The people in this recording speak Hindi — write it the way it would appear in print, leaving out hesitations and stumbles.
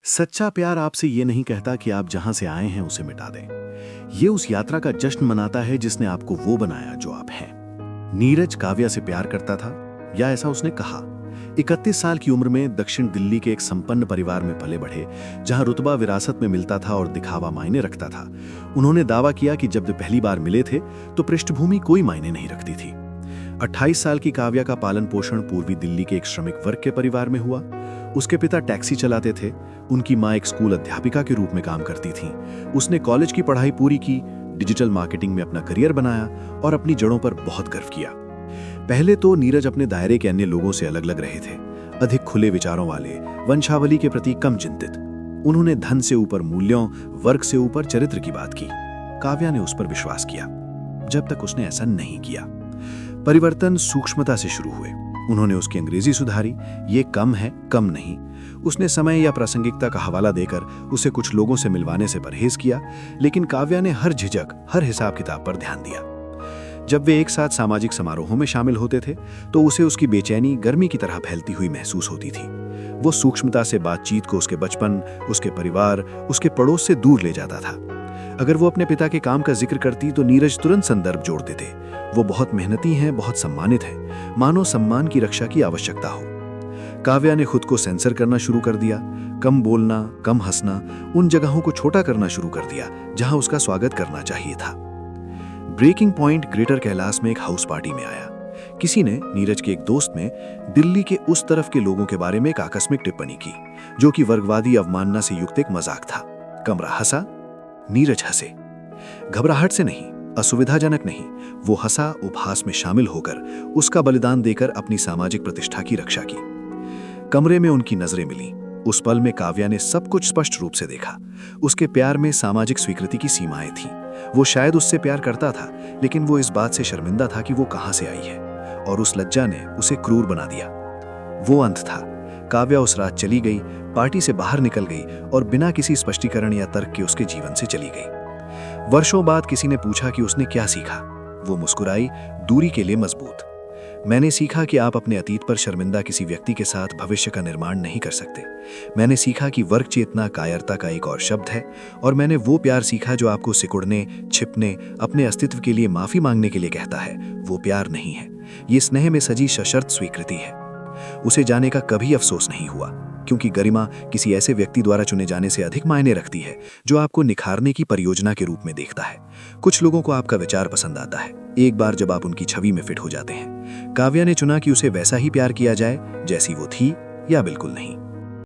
सच्चा प्यार आपसे ये नहीं कहता कि आप जहां से आए हैं उसे मिटा दें। ये उस यात्रा का जश्न मनाता है जिसने आपको वो बनाया जो आप हैं। नीरज काव्या से प्यार करता था, या ऐसा उसने कहा। 31 साल की उम्र में दक्षिण दिल्ली के एक संपन्न परिवार में पले बढ़े, जहां रुतबा विरासत में मिलता था और दिखावा मायने रखता था। उन्होंने दावा किया कि जब वे पहली बार मिले थे तो पृष्ठभूमि कोई मायने नहीं रखती थी। 28 साल की काव्या का पालन पोषण पूर्वी दिल्ली के एक श्रमिक वर्ग के परिवार में हुआ। उसके पिता टैक्सी चलाते थे, उनकी माँ एक स्कूल अध्यापिका के रूप में काम करती थी। उसने कॉलेज की पढ़ाई पूरी की, डिजिटल मार्केटिंग में अपना करियर बनाया और अपनी जड़ों पर बहुत गर्व किया। पहले तो नीरज अपने दायरे के अन्य लोगों से अलग लग रहे थे, अधिक खुले विचारों वाले, वंशावली के प्रति कम चिंतित। उन्होंने धन से ऊपर मूल्यों, वर्ग से ऊपर चरित्र की बात की। काव्या ने उस पर विश्वास किया, जब तक उसने ऐसा नहीं किया। परिवर्तन सूक्ष्मता से शुरू हुए। उन्होंने उसकी अंग्रेजी सुधारी, ये कम है, कम नहीं। उसने समय या प्रासंगिकता का हवाला देकर उसे कुछ लोगों से मिलवाने से परहेज किया, लेकिन काव्या ने हर झिझक, हर हिसाब किताब पर ध्यान दिया। जब वे एक साथ सामाजिक समारोहों में शामिल होते थे तो उसे उसकी बेचैनी गर्मी की तरह फैलती हुई महसूस होती थी। वो सूक्ष्मता से बातचीत को उसके बचपन, उसके परिवार, उसके पड़ोस से दूर ले जाता था। अगर वो अपने पिता के काम का जिक्र करती तो नीरज तुरंत संदर्भ जोड़ते थे। वो बहुत मेहनती हैं, बहुत सम्मानित हैं, मानो सम्मान की रक्षा की आवश्यकता हो। काव्या ने खुद को सेंसर करना शुरू कर दिया, कम बोलना, कम हंसना, उन जगहों को छोटा करना शुरू कर दिया जहां उसका स्वागत करना चाहिए था। ब्रेकिंग पॉइंट ग्रेटर कैलाश में एक हाउस पार्टी में आया। किसी ने नीरज के एक दोस्त में दिल्ली के उस तरफ के लोगों के बारे में एक आकस्मिक टिप्पणी की, जो कि वर्गवादी अवमानना से युक्त एक मजाक था। कमरा हंसा, नीरज हंसे। घबराहट से नहीं, असुविधाजनक नहीं, वो हंसा उपहास में शामिल होकर, उसका बलिदान देकर अपनी सामाजिक प्रतिष्ठा की रक्षा की। कमरे में उनकी नजरें मिली। उस पल में काव्या ने सब कुछ स्पष्ट रूप से देखा। उसके प्यार में सामाजिक स्वीकृति की सीमाएं थीं। वो शायद उससे प्यार करता था, लेकिन वो इस बात से शर्मिंदा था कि वो कहां से आई है, और उस लज्जा ने उसे क्रूर बना दिया। वो अंत था। काव्या उस रात चली गई, पार्टी से बाहर निकल गई और बिना किसी स्पष्टीकरण या तर्क के उसके जीवन से चली गई। वर्षों बाद किसी ने पूछा कि उसने क्या सीखा। वो मुस्कुराई, दूरी के लिए मजबूत। मैंने सीखा कि आप अपने अतीत पर शर्मिंदा किसी व्यक्ति के साथ भविष्य का निर्माण नहीं कर सकते। मैंने सीखा कि वर्ग चेतना कायरता का एक और शब्द है, और मैंने वो प्यार सीखा जो आपको सिकुड़ने, छिपने, अपने अस्तित्व के लिए माफी मांगने के लिए कहता है। वो प्यार नहीं है, ये स्नेह में सजी सशर्त स्वीकृति है। उसे जाने का कभी अफसोस नहीं हुआ, क्योंकि गरिमा किसी ऐसे व्यक्ति द्वारा चुने जाने से अधिक मायने रखती है जो आपको निखारने की परियोजना के रूप में देखता है। कुछ लोगों को आपका विचार पसंद आता है एक बार जब आप उनकी छवि में फिट हो जाते हैं। काव्या ने चुना कि उसे वैसा ही प्यार किया जाए जैसी वो थी, या बिल्कुल नहीं।